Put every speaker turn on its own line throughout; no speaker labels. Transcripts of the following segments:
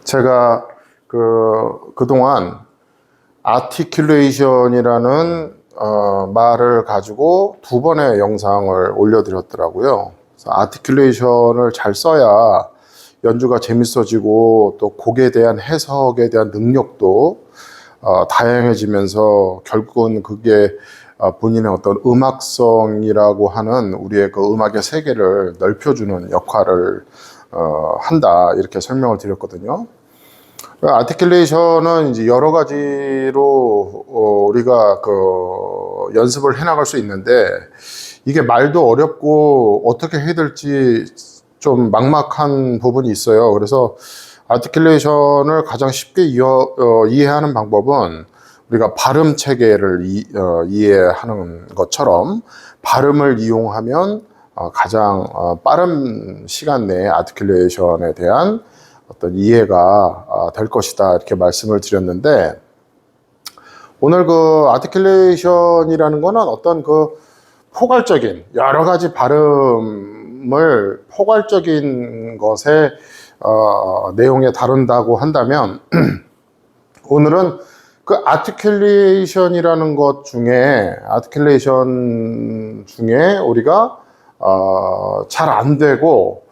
제가 그동안 아티큘레이션이라는 말을 가지고 두 번의 영상을 올려드렸더라고요. 그래서 아티큘레이션을 잘 써야 연주가 재밌어지고 또 곡에 대한 해석에 대한 능력도 다양해지면서 결국은 그게 본인의 어떤 음악성이라고 하는 우리의 그 음악의 세계를 넓혀주는 역할을 한다, 이렇게 설명을 드렸거든요. 아티큘레이션은 이제 여러 가지로 우리가 연습을 해나갈 수 있는데, 이게 말도 어렵고 어떻게 해야 될지 좀 막막한 부분이 있어요. 그래서 아티큘레이션을 가장 쉽게 이해하는 방법은 우리가 발음 체계를 이해하는 것처럼 발음을 이용하면 가장 빠른 시간 내에 아티큘레이션에 대한 어떤 이해가 될 것이다, 이렇게 말씀을 드렸는데, 오늘 아티큘레이션이라는 거는 어떤 포괄적인 여러 가지 발음을 포괄적인 것의 내용에 다룬다고 한다면 오늘은 아티큘레이션 중에 우리가 잘 안 되고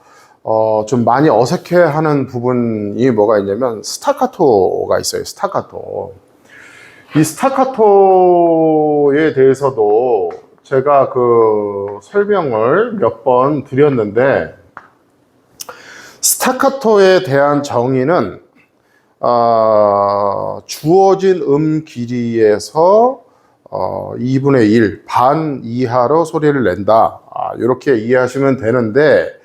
좀 많이 어색해하는 부분이 뭐가 있냐면 스타카토가 있어요. 스타카토. 이 스타카토에 대해서도 제가 설명을 몇 번 드렸는데, 스타카토에 대한 정의는 주어진 음 길이에서 2분의 1, 반 이하로 소리를 낸다, 이렇게 이해하시면 되는데,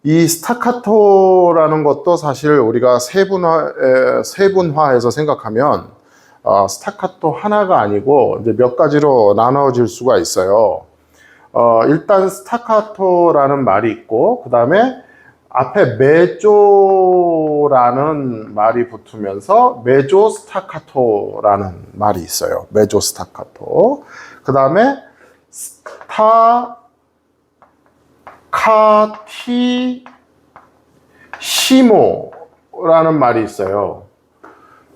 이 스타카토라는 것도 사실 우리가 세분화해서 생각하면 스타카토 하나가 아니고 이제 몇 가지로 나눠질 수가 있어요. 일단 스타카토라는 말이 있고, 그 다음에 앞에 메조라는 말이 붙으면서 메조 스타카토라는 말이 있어요. 메조 스타카토. 그 다음에 스타카티시모라는 말이 있어요.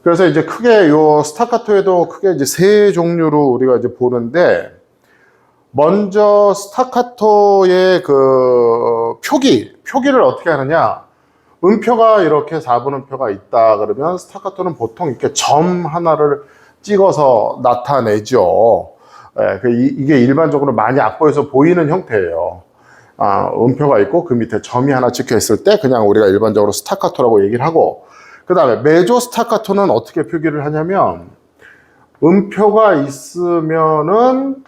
그래서 이제 크게 스타카토에도 크게 이제 세 종류로 우리가 이제 보는데, 먼저 스타카토의 표기를 어떻게 하느냐. 음표가 이렇게 4분 음표가 있다 그러면 스타카토는 보통 이렇게 점 하나를 찍어서 나타내죠. 이게 일반적으로 많이 악보에서 보이는 형태예요. 음표가 있고 그 밑에 점이 하나 찍혀 있을 때 그냥 우리가 일반적으로 스타카토라고 얘기를 하고, 그 다음에 메조 스타카토는 어떻게 표기를 하냐면, 음표가 있으면은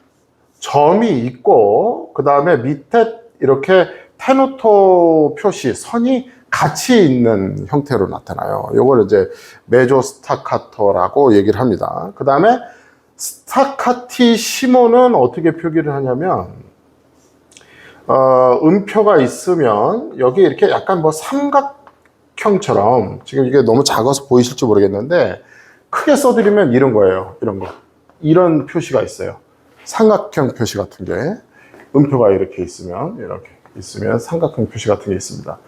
점이 있고 그 다음에 밑에 이렇게 테노토 표시, 선이 같이 있는 형태로 나타나요. 이걸 이제 메조 스타카토라고 얘기를 합니다. 그 다음에 스타카티시모는 어떻게 표기를 하냐면, 음표가 있으면 여기 이렇게 약간 삼각형처럼, 지금 이게 너무 작아서 보이실지 모르겠는데 크게 써드리면 이런 거예요. 이런 표시가 있어요. 삼각형 표시 같은 게, 음표가 이렇게 있으면 삼각형 표시 같은 게 있습니다.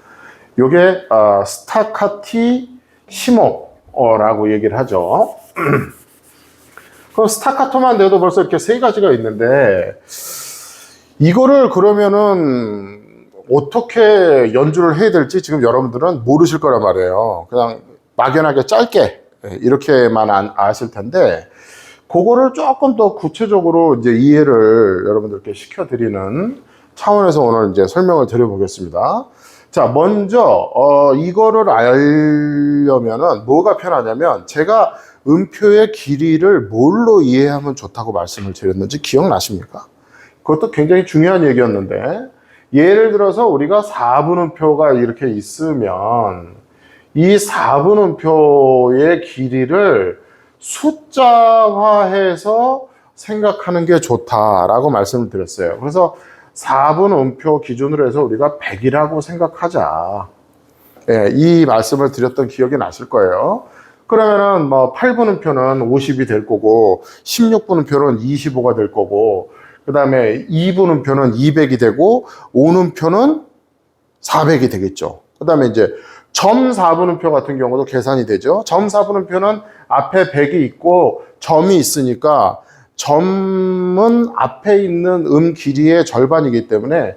요게 스타카티시모라고 얘기를 하죠. 그럼 스타카토만 돼도 벌써 이렇게 세 가지가 있는데, 이거를 그러면은 어떻게 연주를 해야 될지 지금 여러분들은 모르실 거란 말이에요. 그냥 막연하게 짧게 이렇게만 아실 텐데, 그거를 조금 더 구체적으로 이제 이해를 여러분들께 시켜드리는 차원에서 오늘 이제 설명을 드려보겠습니다. 자, 먼저 이거를 알려면은 뭐가 편하냐면, 제가 음표의 길이를 뭘로 이해하면 좋다고 말씀을 드렸는지 기억나십니까? 그것도 굉장히 중요한 얘기였는데, 예를 들어서 우리가 4분 음표가 이렇게 있으면 이 4분 음표의 길이를 숫자화해서 생각하는 게 좋다라고 말씀을 드렸어요. 그래서 4분 음표 기준으로 해서 우리가 100이라고 생각하자, 이 말씀을 드렸던 기억이 나실 거예요. 그러면은 8분 음표는 50이 될 거고, 16분 음표는 25가 될 거고, 그 다음에 2분 음표는 200이 되고, 5분표는 400이 되겠죠. 그 다음에 이제 점 4분음표 같은 경우도 계산이 되죠. 점 4분음표는 앞에 100이 있고 점이 있으니까 점은 앞에 있는 길이의 절반이기 때문에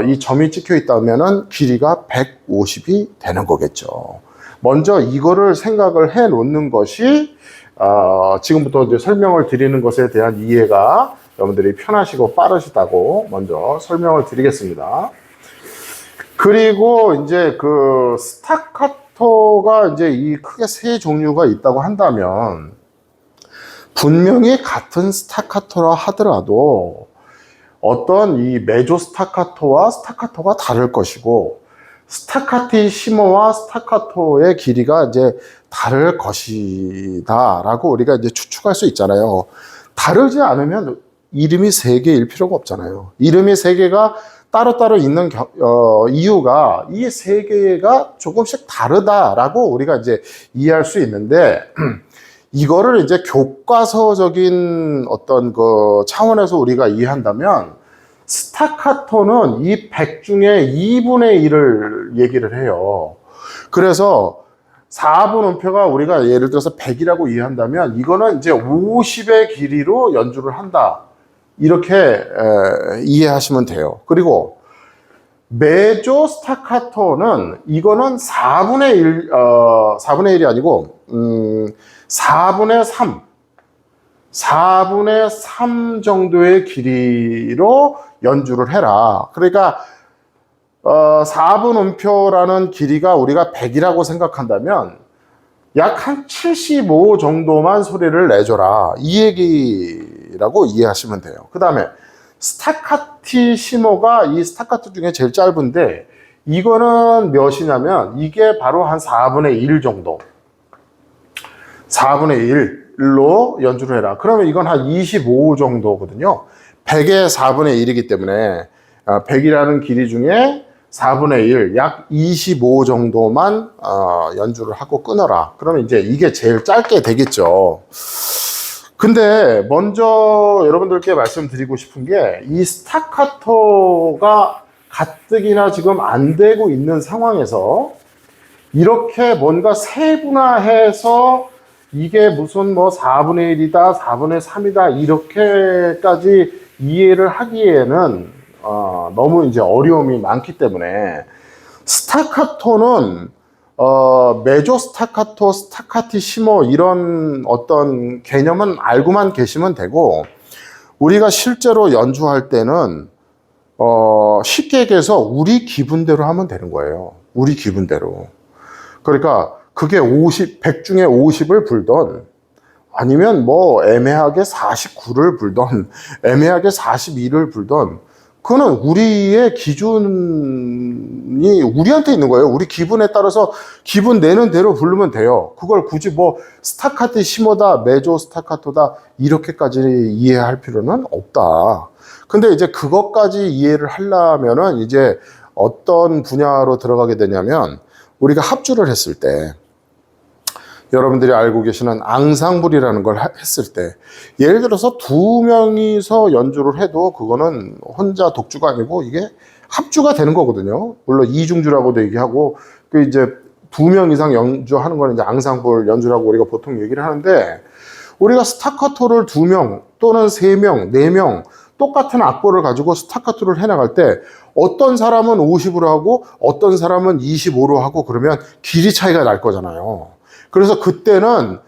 이 점이 찍혀 있다면은 길이가 150이 되는 거겠죠. 먼저 이거를 생각을 해 놓는 것이 지금부터 이제 설명을 드리는 것에 대한 이해가 여러분들이 편하시고 빠르시다고 먼저 설명을 드리겠습니다. 그리고 이제 그 스타카토가 이제 이 크게 세 종류가 있다고 한다면 분명히 같은 스타카토라 하더라도 어떤 이 메조 스타카토와 스타카토가 다를 것이고 스타카티시모와 스타카토의 길이가 이제 다를 것이다 라고 우리가 이제 추측할 수 있잖아요. 다르지 않으면 이름이 세 개일 필요가 없잖아요. 이름이 세 개가 따로따로 있는 이유가 이 세 개가 조금씩 다르다라고 우리가 이제 이해할 수 있는데 이거를 이제 교과서적인 어떤 그 차원에서 우리가 이해한다면 스타카토는 이 100 중에 2분의 1을 얘기를 해요. 그래서 4분음표가 우리가 예를 들어서 100이라고 이해한다면 이거는 이제 50의 길이로 연주를 한다. 이렇게 이해하시면 돼요. 그리고 메조 스타카토는 이거는 4분의 1, 4분의 1이 아니고 4분의 3 4분의 3 정도의 길이로 연주를 해라. 그러니까 4분음표라는 길이가 우리가 100이라고 생각한다면 약 한 75 정도만 소리를 내줘라. 이 얘기라고 이해하시면 돼요. 그 다음에 스타카티시모가 이 스타카토 중에 제일 짧은데 이거는 몇이냐면 이게 바로 한 4분의 1 정도. 4분의 1로 연주를 해라. 그러면 이건 한 25 정도거든요. 100의 4분의 1이기 때문에 100이라는 길이 중에 4분의 1, 약 25 정도만 연주를 하고 끊어라. 그러면 이제 이게 제일 짧게 되겠죠. 근데 먼저 여러분들께 말씀드리고 싶은 게 이 스타카토가 가뜩이나 지금 안 되고 있는 상황에서 이렇게 뭔가 세분화해서 이게 무슨 뭐 4분의 1이다, 4분의 3이다, 이렇게까지 이해를 하기에는 너무 이제 어려움이 많기 때문에 스타카토는 메조 스타카토, 스타카티시모 이런 어떤 개념은 알고만 계시면 되고 우리가 실제로 연주할 때는 쉽게 얘기해서 우리 기분대로 하면 되는 거예요. 우리 기분대로. 그러니까 그게 100 중에 50을 불던 아니면 뭐 애매하게 49를 불던 애매하게 42를 불던 그거는 우리의 기준이 우리한테 있는 거예요. 우리 기분에 따라서 기분 내는 대로 부르면 돼요. 그걸 굳이 뭐 스타카티시모다, 메조 스타카토다 이렇게까지 이해할 필요는 없다. 근데 이제 그것까지 이해를 하려면은 이제 어떤 분야로 들어가게 되냐면 우리가 합주를 했을 때 여러분들이 알고 계시는 앙상블이라는 걸 했을 때 예를 들어서 두 명이서 연주를 해도 그거는 혼자 독주가 아니고 이게 합주가 되는 거거든요. 물론 이중주라고도 얘기하고 그 이제 두 명 이상 연주하는 거는 이제 앙상블 연주라고 우리가 보통 얘기를 하는데 우리가 스타카토를 2명 또는 3명, 4명 똑같은 악보를 가지고 스타카토를 해나갈 때 어떤 사람은 50으로 하고 어떤 사람은 25로 하고 그러면 길이 차이가 날 거잖아요. 그래서 그때는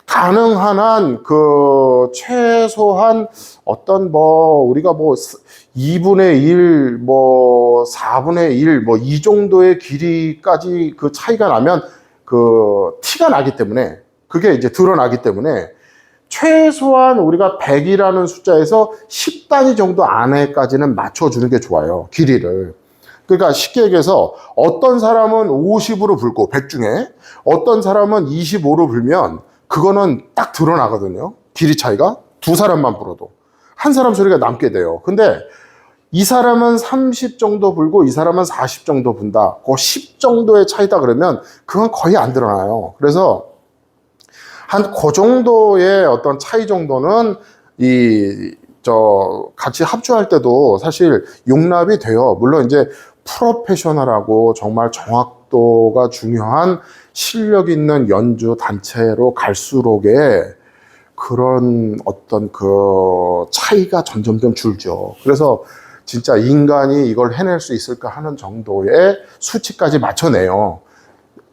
가능한 한 그 최소한 어떤 뭐 우리가 뭐 2분의 1, 뭐 4분의 1, 뭐 이 정도의 길이까지 그 차이가 나면 그 티가 나기 때문에 그게 이제 드러나기 때문에 최소한 우리가 100이라는 숫자에서 10단위 정도 안에까지는 맞춰주는 게 좋아요. 길이를. 그러니까 쉽게 얘기해서 어떤 사람은 50으로 불고 100 중에 어떤 사람은 25로 불면 그거는 딱 드러나거든요. 길이 차이가 두 사람만 불어도 한 사람 소리가 남게 돼요. 근데 이 사람은 30 정도 불고 이 사람은 40 정도 분다. 그 10 정도의 차이다 그러면 그건 거의 안 드러나요. 그래서 한 그 정도의 어떤 차이 정도는 같이 합주할 때도 사실 용납이 돼요. 물론 이제 프로페셔널하고 정말 각도가 중요한 실력 있는 연주 단체로 갈수록에 그런 어떤 그 차이가 점점점 줄죠. 그래서 진짜 인간이 이걸 해낼 수 있을까 하는 정도의 수치까지 맞춰내요.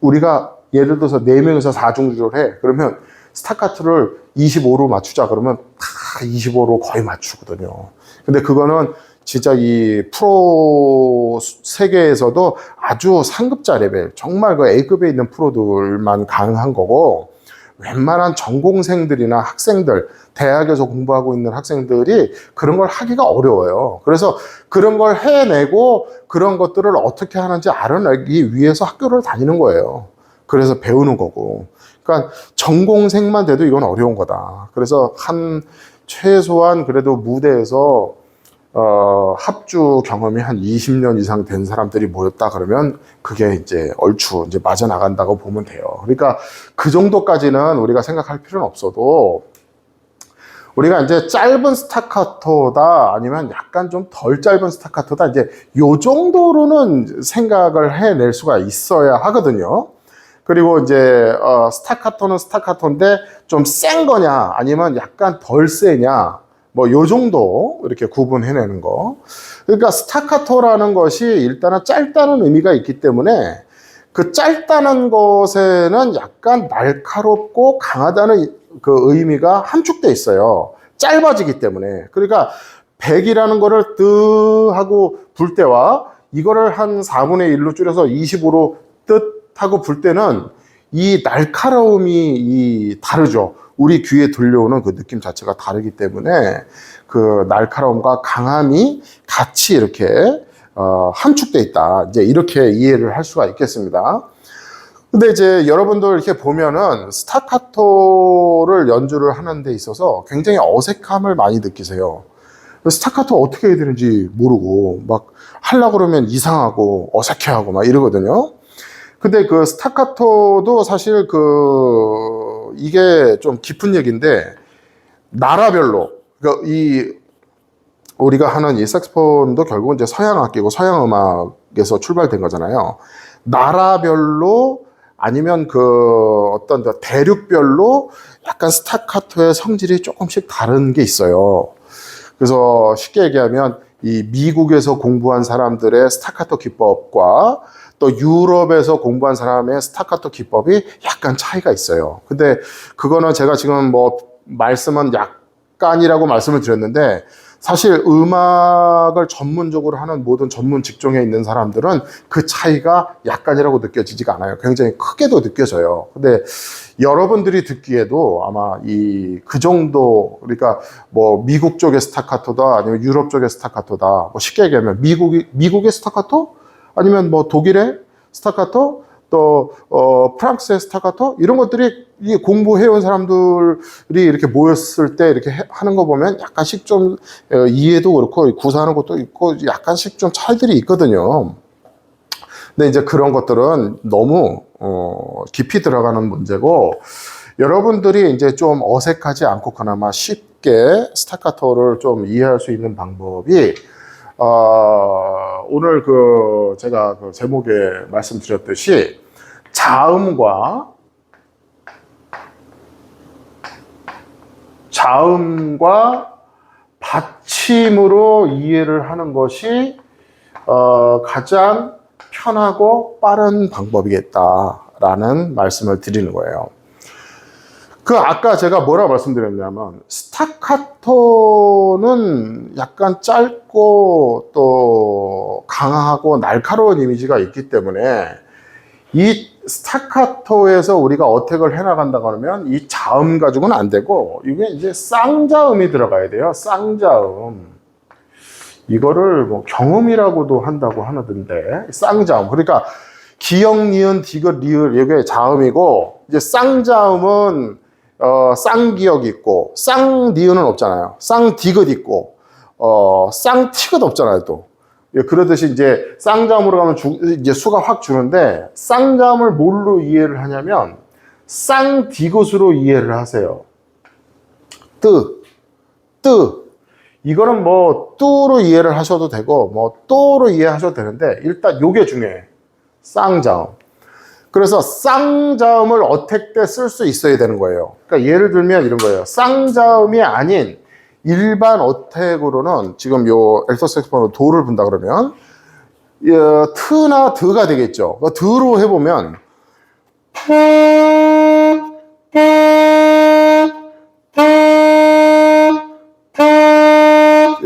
우리가 예를 들어서 4명이서 4중주를 해. 그러면 스타카토를 25로 맞추자 그러면 다 25로 거의 맞추거든요. 근데 그거는 진짜 이 프로 세계에서도 아주 상급자 레벨, 정말 그 A급에 있는 프로들만 가능한 거고, 웬만한 전공생들이나 학생들, 대학에서 공부하고 있는 학생들이 그런 걸 하기가 어려워요. 그래서 그런 걸 해내고 그런 것들을 어떻게 하는지 알아내기 위해서 학교를 다니는 거예요. 그래서 배우는 거고. 그러니까 전공생만 돼도 이건 어려운 거다. 그래서 최소한 그래도 무대에서 합주 경험이 한 20년 이상 된 사람들이 모였다 그러면 그게 이제 얼추 이제 맞아 나간다고 보면 돼요. 그러니까 그 정도까지는 우리가 생각할 필요는 없어도 우리가 이제 짧은 스타카토다 아니면 약간 좀 덜 짧은 스타카토다 이제 요 정도로는 생각을 해낼 수가 있어야 하거든요. 그리고 이제 스타카토는 스타카토인데 좀 센 거냐 아니면 약간 덜 세냐 뭐 요 정도 이렇게 구분해내는 거. 그러니까 스타카토라는 것이 일단은 짧다는 의미가 있기 때문에 그 짧다는 것에는 약간 날카롭고 강하다는 그 의미가 함축돼 있어요. 짧아지기 때문에. 그러니까 100이라는 거를 뜨 하고 불 때와 이거를 한 4분의 1로 줄여서 25로 뜻 하고 불 때는 이 날카로움이 다르죠. 우리 귀에 들려오는 그 느낌 자체가 다르기 때문에 그 날카로움과 강함이 같이 이렇게 함축돼 있다. 이제 이렇게 이해를 할 수가 있겠습니다. 근데 이제 여러분들 이렇게 보면은 스타카토를 연주를 하는 데 있어서 굉장히 어색함을 많이 느끼세요. 스타카토 어떻게 해야 되는지 모르고 막 하려고 그러면 이상하고 어색해하고 막 이러거든요. 근데 그 스타카토도 사실 이게 좀 깊은 얘기인데 나라별로 그러니까 우리가 하는 이 색소폰도 결국은 이제 서양 악기고 서양 음악에서 출발된 거잖아요. 나라별로 아니면 어떤 대륙별로 약간 스타카토의 성질이 조금씩 다른 게 있어요. 그래서 쉽게 얘기하면 이 미국에서 공부한 사람들의 스타카토 기법과 또 유럽에서 공부한 사람의 스타카토 기법이 약간 차이가 있어요. 근데 그거는 제가 지금 뭐 말씀은 약간이라고 말씀을 드렸는데 사실 음악을 전문적으로 하는 모든 전문 직종에 있는 사람들은 그 차이가 약간이라고 느껴지지가 않아요. 굉장히 크게도 느껴져요. 근데 여러분들이 듣기에도 아마 그 정도, 그러니까 뭐 미국 쪽의 스타카토다 아니면 유럽 쪽의 스타카토다, 뭐 쉽게 얘기하면 미국의 스타카토? 아니면 뭐 독일의 스타카토? 또 프랑스의 스타카토? 이런 것들이 공부해온 사람들이 이렇게 모였을 때 이렇게 하는 거 보면 약간씩 좀 이해도 그렇고 구사하는 것도 있고 약간씩 좀 차이들이 있거든요. 근데 이제 그런 것들은 너무 깊이 들어가는 문제고 여러분들이 이제 좀 어색하지 않고 그나마 쉽게 스타카토를 좀 이해할 수 있는 방법이 오늘 제가 제목에 말씀드렸듯이 자음과 받침으로 이해를 하는 것이 가장 편하고 빠른 방법이겠다라는 말씀을 드리는 거예요. 아까 제가 뭐라고 말씀드렸냐면 스타카토는 약간 짧고 또 강하고 날카로운 이미지가 있기 때문에 이 스타카토에서 우리가 어택을 해나간다고 하면 이 자음 가지고는 안 되고 이게 이제 쌍자음이 들어가야 돼요. 쌍자음. 이거를 뭐 경음이라고도 한다고 하는데 쌍자음. 그러니까 기역, 니은, 디귿, 리을 이게 자음이고 이제 쌍자음은 쌍기역이 있고 쌍니은은 없잖아요. 쌍디귿 있고 쌍티귿 없잖아요. 또 그러듯이 이제 쌍자음으로 가면 이제 수가 확 주는데 쌍자음을 뭘로 이해를 하냐면 쌍디귿으로 이해를 하세요. 뜨 이거는 뭐 뚜로 이해를 하셔도 되고 뭐 또로 이해하셔도 되는데 일단 요게 중요해. 쌍자음. 그래서 쌍자음을 어택 때 쓸 수 있어야 되는 거예요. 그러니까 예를 들면 이런 거예요. 쌍자음이 아닌 일반 어택으로는 지금 요 엘토 색소폰으로 도를 분다 그러면 트나 드가 되겠죠. 그 드로 해보면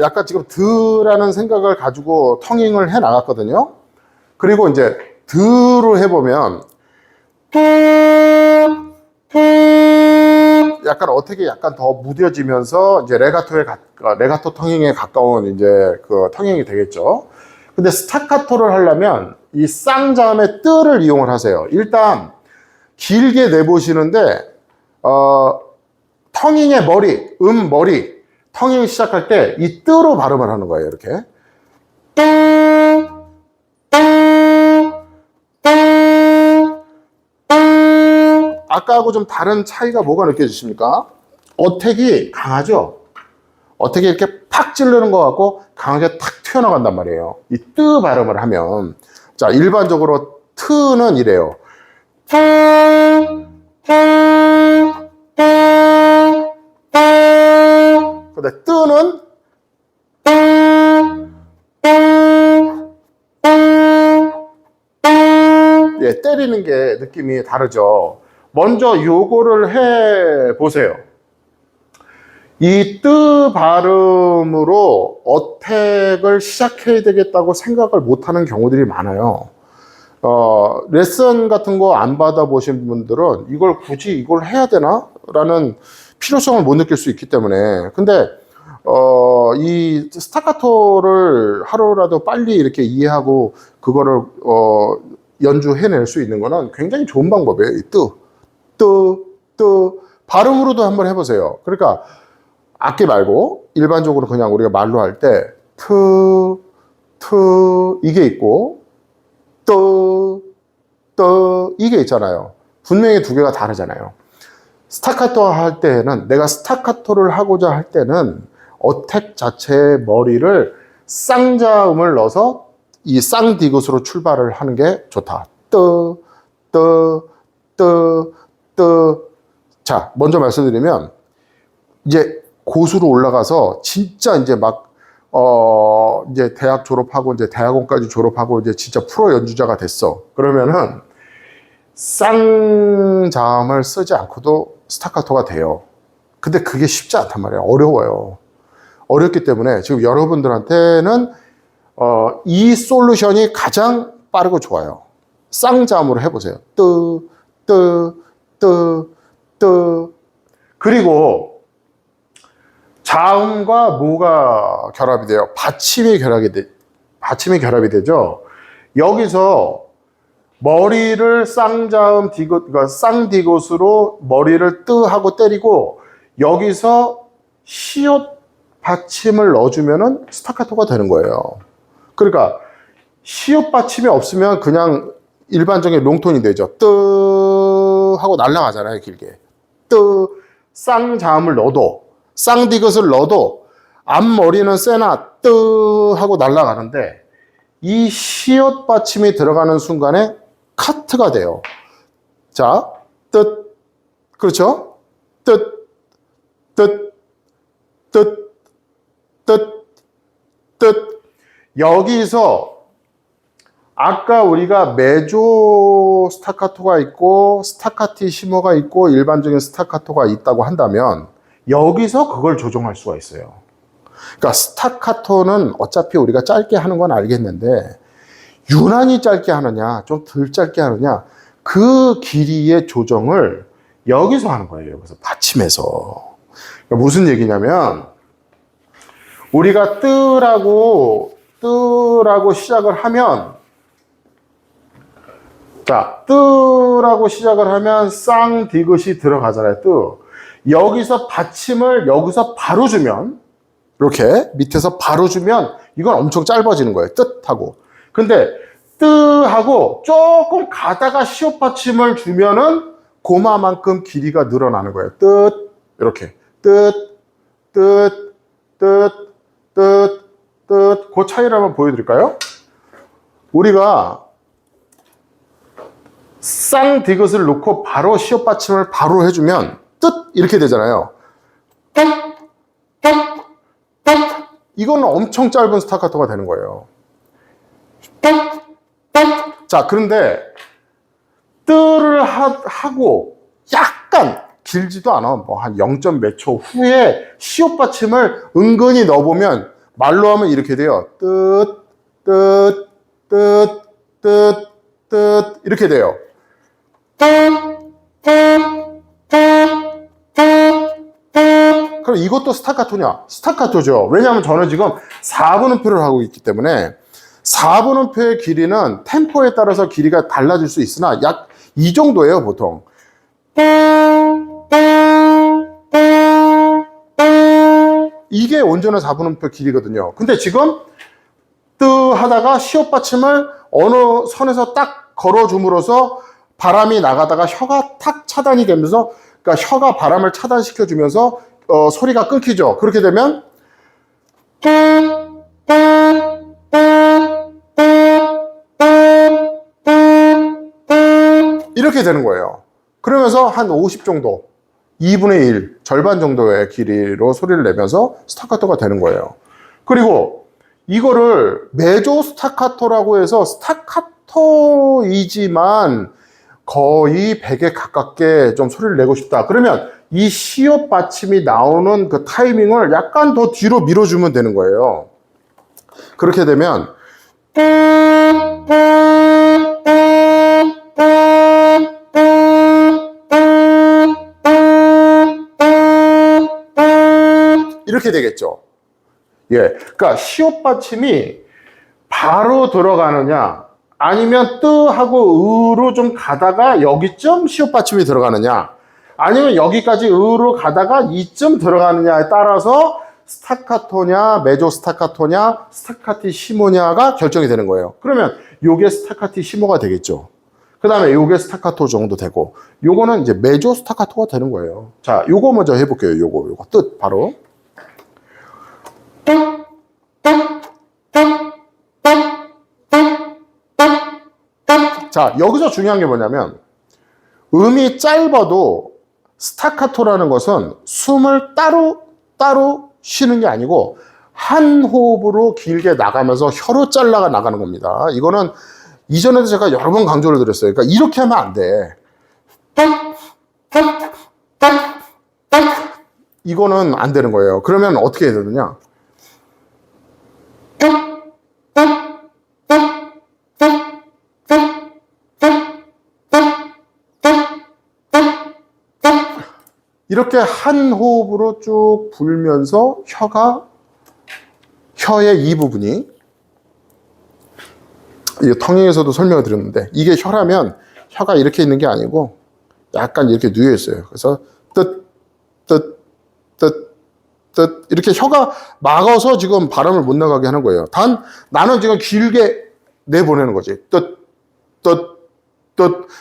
약간 지금 드라는 생각을 가지고 텅잉을 해 나갔거든요. 그리고 이제 드로 해보면 약간 어떻게 약간 더 무뎌지면서 이제 레가토 텅잉에 가까운 이제 그 텅잉이 되겠죠. 근데 스타카토를 하려면 이 쌍자음의 뜨를 이용을 하세요. 일단 길게 내보시는데 텅잉의 머리 텅잉 시작할 때 이 뜨로 발음을 하는 거예요. 이렇게 아까하고 좀 다른 차이가 뭐가 느껴지십니까? 어택이 강하죠? 어택이 이렇게 팍 찌르는 것 같고 강하게 탁 튀어나간단 말이에요. 이 뜨 발음을 하면. 자, 일반적으로 트는 이래요. 근데 뜨는 예, 때리는 게 느낌이 다르죠. 먼저 요거를 해 보세요. 이 뜨 발음으로 어택을 시작해야 되겠다고 생각을 못하는 경우들이 많아요. 레슨 같은 거 안 받아보신 분들은 이걸 굳이 이걸 해야 되나? 라는 필요성을 못 느낄 수 있기 때문에. 근데 이 스타카토를 하루라도 빨리 이렇게 이해하고 그거를 연주해낼 수 있는 거는 굉장히 좋은 방법이에요. 이 발음으로도 한번 해보세요. 그러니까 악기 말고 일반적으로 그냥 우리가 말로 할 때 이게 있고 이게 있잖아요. 분명히 두 개가 다르잖아요. 스타카토 할 때는 내가 스타카토를 하고자 할 때는 어택 자체의 머리를 쌍자음을 넣어서 이 쌍디귿으로 출발을 하는 게 좋다. 자, 먼저 말씀드리면 이제 고수로 올라가서 진짜 이제 막 이제 대학 졸업하고 이제 대학원까지 졸업하고 이제 진짜 프로 연주자가 됐어. 그러면은 쌍자음을 쓰지 않고도 스타카토가 돼요. 근데 그게 쉽지 않단 말이에요. 어려워요. 어렵기 때문에 지금 여러분들한테는 이 솔루션이 가장 빠르고 좋아요. 쌍자음으로 해보세요. 그리고 자음과 뭐가 결합이 돼요? 받침이 결합이 되죠. 여기서 머리를 쌍자음 디귿, 그러니까 쌍디귿으로 머리를 뜨하고 때리고 여기서 시옷 받침을 넣어주면은 스타카토가 되는 거예요. 그러니까 시옷 받침이 없으면 그냥 일반적인 롱톤이 되죠. 뜨 하고 날아가잖아요, 길게. 쌍자음을 넣어도 쌍디귿을 넣어도 앞머리는 세나 뜨 하고 날아가는데 이 시옷 받침이 들어가는 순간에 카트가 돼요. 자, 그렇죠? 여기서 아까 우리가 메조 스타카토가 있고 스타카티시모가 있고 일반적인 스타카토가 있다고 한다면 여기서 그걸 조정할 수가 있어요. 그러니까 스타카토는 어차피 우리가 짧게 하는 건 알겠는데 유난히 짧게 하느냐 좀 덜 짧게 하느냐 그 길이의 조정을 여기서 하는 거예요. 여기서 받침에서. 그러니까 무슨 얘기냐면 우리가 뜨라고 시작을 하면 자, 뜨라고 시작을 하면 쌍디귿이 들어가잖아요. 여기서 받침을 여기서 바로 주면 이렇게 밑에서 바로 주면 이건 엄청 짧아지는 거예요. 뜻하고. 근데 뜨하고 조금 가다가 시옷 받침을 주면은 고마만큼 길이가 늘어나는 거예요. 이렇게 그 차이를 한번 보여드릴까요? 우리가 쌍디귿을 놓고 바로 시옷 받침을 바로 해주면 뜻 이렇게 되잖아요. 이거는 엄청 짧은 스타카토가 되는 거예요. 자, 그런데 뜨를 하고 약간 길지도 않아. 뭐 한 0. 몇 초 후에 시옷 받침을 은근히 넣어보면 말로 하면 이렇게 돼요. 뜻, 뜻, 뜻, 뜻, 뜻 이렇게 돼요. 그럼 이것도 스타카토냐? 스타카토죠. 왜냐하면 저는 지금 4분음표를 하고 있기 때문에 4분음표의 길이는 템포에 따라서 길이가 달라질 수 있으나 약 이 정도예요, 보통. 이게 온전한 4분음표 길이거든요. 근데 지금 뜨 하다가 시옷 받침을 어느 선에서 딱 걸어줌으로써 바람이 나가다가 혀가 탁 차단이 되면서, 그러니까 혀가 바람을 차단시켜 주면서 소리가 끊기죠. 그렇게 되면 이렇게 되는 거예요. 그러면서 한 50 정도, 2분의 1, 절반 정도의 길이로 소리를 내면서 스타카토가 되는 거예요. 그리고 이거를 메조 스타카토라고 해서 스타카토이지만 거의 100에 가깝게 좀 소리를 내고 싶다. 그러면 이 시옷 받침이 나오는 그 타이밍을 약간 더 뒤로 밀어주면 되는 거예요. 그렇게 되면 이렇게 되겠죠. 예, 그러니까 시옷 받침이 바로 들어가느냐, 아니면 뜨하고 으로 좀 가다가 여기쯤 시옷 받침이 들어가느냐, 아니면 여기까지 으로 가다가 이쯤 들어가느냐에 따라서 스타카토냐, 메조 스타카토냐, 스타카티시모냐가 결정이 되는 거예요. 그러면 요게 스타카티시모가 되겠죠. 그 다음에 요게 스타카토 정도 되고, 요거는 이제 메조 스타카토가 되는 거예요. 자, 요거 먼저 해볼게요. 요거 뜻 바로. 자, 여기서 중요한 게 뭐냐면 음이 짧아도 스타카토라는 것은 숨을 따로 쉬는 게 아니고 한 호흡으로 길게 나가면서 혀로 잘라가 나가는 겁니다. 이거는 이전에도 제가 여러 번 강조를 드렸어요. 그러니까 이렇게 하면 안 돼. 이거는 안 되는 거예요. 그러면 어떻게 해야 되느냐? 이렇게 한 호흡으로 쭉 불면서 혀의 이 부분이, 이 텅잉에서도 설명을 드렸는데, 이게 혀라면 혀가 이렇게 있는 게 아니고 약간 이렇게 누워 있어요. 그래서 뜻 이렇게 혀가 막아서 지금 바람을 못 나가게 하는 거예요. 단 나는 지금 길게 내보내는 거지. 뜻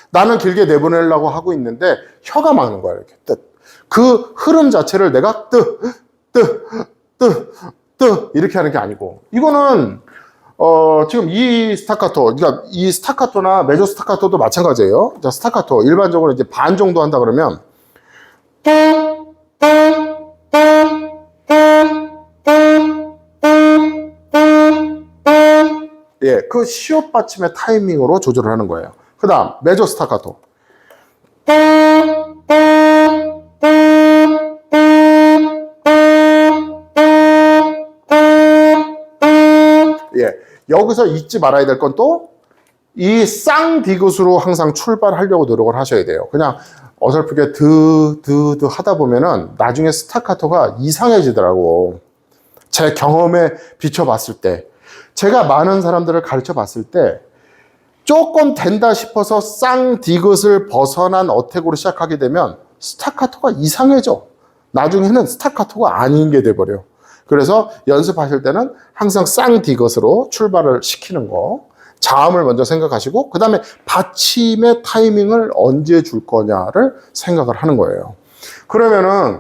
나는 길게 내보내려고 하고 있는데 혀가 막는 거야. 이렇게 뜻. 그 흐름 자체를 내가 이렇게 하는 게 아니고, 이거는 지금 이 스타카토, 그러니까 이 스타카토나 메조 스타카토도 마찬가지예요. 자, 스타카토 일반적으로 이제 반 정도 한다 그러면 예, 그 시옷 받침의 타이밍으로 조절을 하는 거예요. 그 다음 메조 스타카토. 예, 여기서 잊지 말아야 될 건 또 이 쌍디귿으로 항상 출발하려고 노력을 하셔야 돼요. 그냥 어설프게 드 하다 보면은 나중에 스타카토가 이상해지더라고. 제 경험에 비춰봤을 때, 제가 많은 사람들을 가르쳐 봤을 때 조금 된다 싶어서 쌍디귿을 벗어난 어택으로 시작하게 되면 스타카토가 이상해져. 나중에는 스타카토가 아닌 게 돼버려. 그래서 연습하실 때는 항상 쌍디귿으로 출발을 시키는 거, 자음을 먼저 생각하시고 그 다음에 받침의 타이밍을 언제 줄 거냐를 생각을 하는 거예요. 그러면은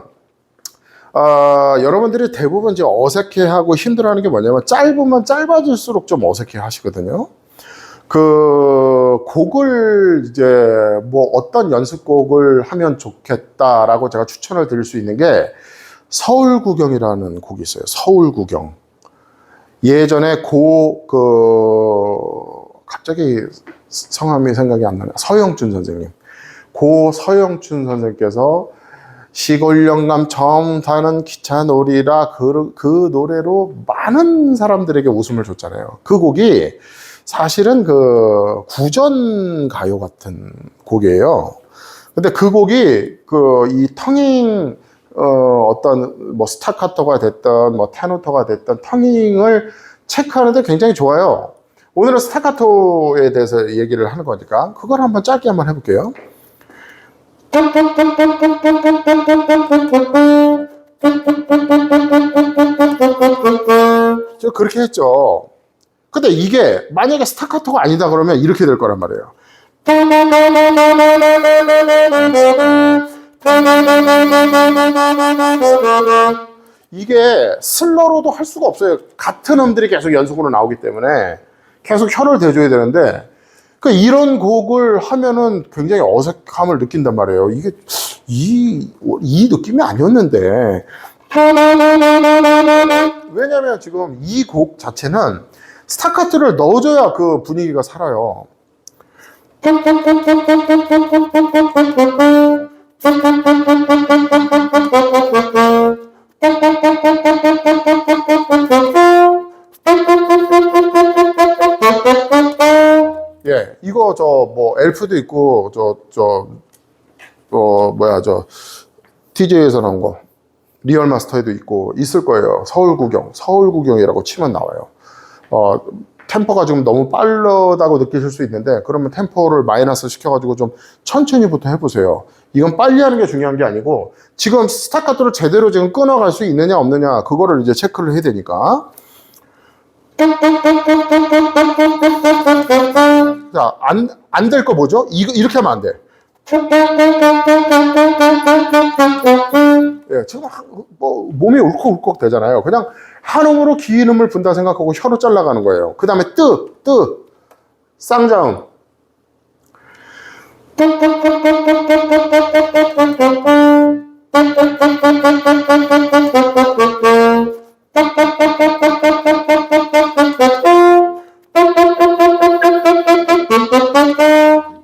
여러분들이 대부분 이제 어색해하고 힘들어하는 게 뭐냐면 짧으면 짧아질수록 좀 어색해 하시거든요. 그 곡을 이제 뭐 어떤 연습곡을 하면 좋겠다라고 제가 추천을 드릴 수 있는 게 서울구경이라는 곡이 있어요. 서울구경. 예전에 갑자기 성함이 생각이 안 나네. 서영춘 선생님. 고 서영춘 선생님께서 시골 영감 처음 타는 기차 놀이라 그 노래로 많은 사람들에게 웃음을 줬잖아요. 그 곡이 사실은 그 구전 가요 같은 곡이에요. 근데 그 곡이 이 텅잉 어떤 뭐 스타카토가 됐던 뭐 테노터가 됐던 텅잉을 체크하는데 굉장히 좋아요. 오늘은 스타카토에 대해서 얘기를 하는 거니까 그걸 한번 짧게 한번 해볼게요. 저 그렇게 했죠. 근데 이게 만약에 스타카토가 아니다 그러면 이렇게 될 거란 말이에요. 이게 슬러로도 할 수가 없어요. 같은 음들이 계속 연속으로 나오기 때문에 계속 혀를 대줘야 되는데 이런 곡을 하면은 굉장히 어색함을 느낀단 말이에요. 이게 이 느낌이 아니었는데. 왜냐면 지금 이 곡 자체는 스타카토를 넣어줘야 그 분위기가 살아요. 예, 이거 뭐 엘프도 있고 TJ에서 나온 거 리얼 마스터에도 있고 있을 거예요. 서울구경이라고 치면 나와요. 템포가 좀 너무 빠르다고 느끼실 수 있는데 그러면 템포를 마이너스 시켜가지고 좀 천천히부터 해보세요. 이건 빨리 하는 게 중요한 게 아니고 지금 스타카토를 제대로 지금 끊어갈 수 있느냐 없느냐 그거를 이제 체크를 해야 되니까. 자, 안 될 거 뭐죠? 이렇게 하면 안 돼. 예, 지금 뭐 몸이 울컥울컥 되잖아요. 그냥 한 음으로 긴 음을 분다 생각하고 혀로 잘라가는 거예요. 그 다음에 쌍자음.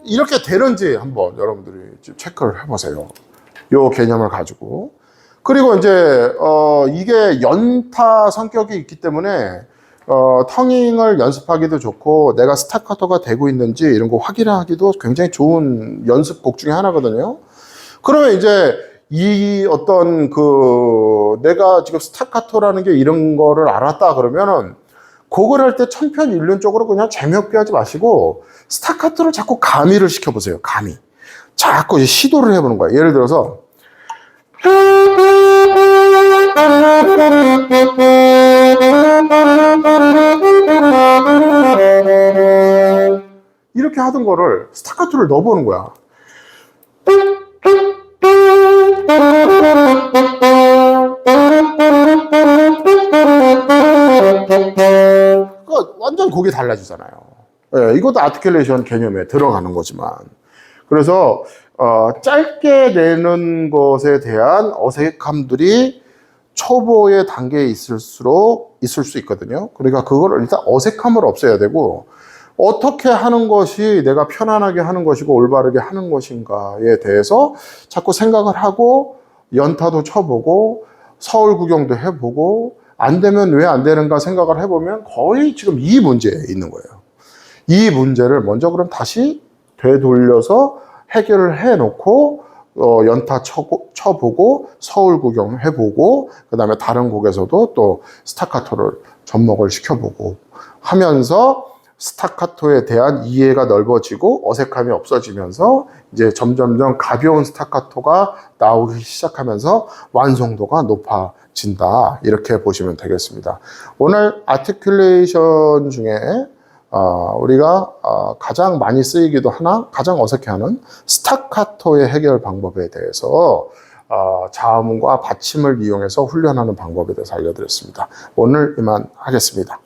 이렇게 되는지 한번 여러분들이 체크를 해보세요. 요 개념을 가지고. 그리고 이제 이게 연타 성격이 있기 때문에 텅잉을 연습하기도 좋고 내가 스타카토가 되고 있는지 이런 거 확인하기도 굉장히 좋은 연습곡 중에 하나거든요. 그러면 이제 이 어떤 내가 지금 스타카토라는 게 이런 거를 알았다 그러면은 곡을 할 때 천편일률적으로 그냥 재미없게 하지 마시고 스타카토를 자꾸 가미를 시켜보세요. 가미. 자꾸 시도를 해보는 거예요. 예를 들어서 이렇게 하던 거를 스타카토를 넣어보는 거야. 완전 곡이 달라지잖아요. 예, 이것도 아티큘레이션 개념에 들어가는 거지만. 그래서 짧게 내는 것에 대한 어색함들이 초보의 단계에 있을 수 있거든요. 그러니까 그거를 일단 어색함을 없애야 되고 어떻게 하는 것이 내가 편안하게 하는 것이고 올바르게 하는 것인가에 대해서 자꾸 생각을 하고 연타도 쳐보고 서울 구경도 해보고 안 되면 왜 안 되는가 생각을 해보면 거의 지금 이 문제에 있는 거예요. 이 문제를 먼저 그럼 다시 되돌려서 해결을 해놓고 연타 쳐보고 서울 구경 해보고 그 다음에 다른 곡에서도 또 스타카토를 접목을 시켜보고 하면서 스타카토에 대한 이해가 넓어지고 어색함이 없어지면서 이제 점점점 가벼운 스타카토가 나오기 시작하면서 완성도가 높아진다. 이렇게 보시면 되겠습니다. 오늘 아티큘레이션 중에 우리가 가장 많이 쓰이기도 하나 가장 어색해하는 스타카토의 해결 방법에 대해서 자음과 받침을 이용해서 훈련하는 방법에 대해서 알려드렸습니다. 오늘 이만 하겠습니다.